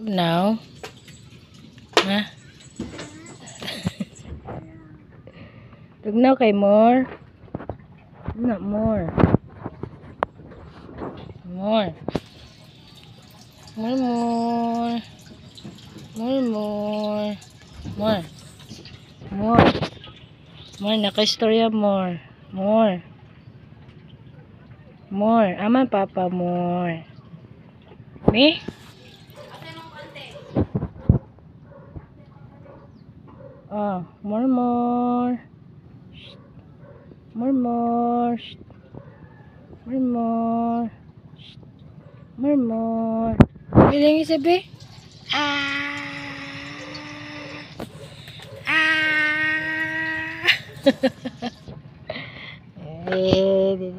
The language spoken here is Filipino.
Now, ha? Tugnaw kay more. Not more. More. More, more. More, more. More. More. More. Naka-istorya more. More. More. Aman, papa, more. Me? Oh, more, more. More, more. More, more. More, more. Bilang isabi? Ah. Ah. Eh,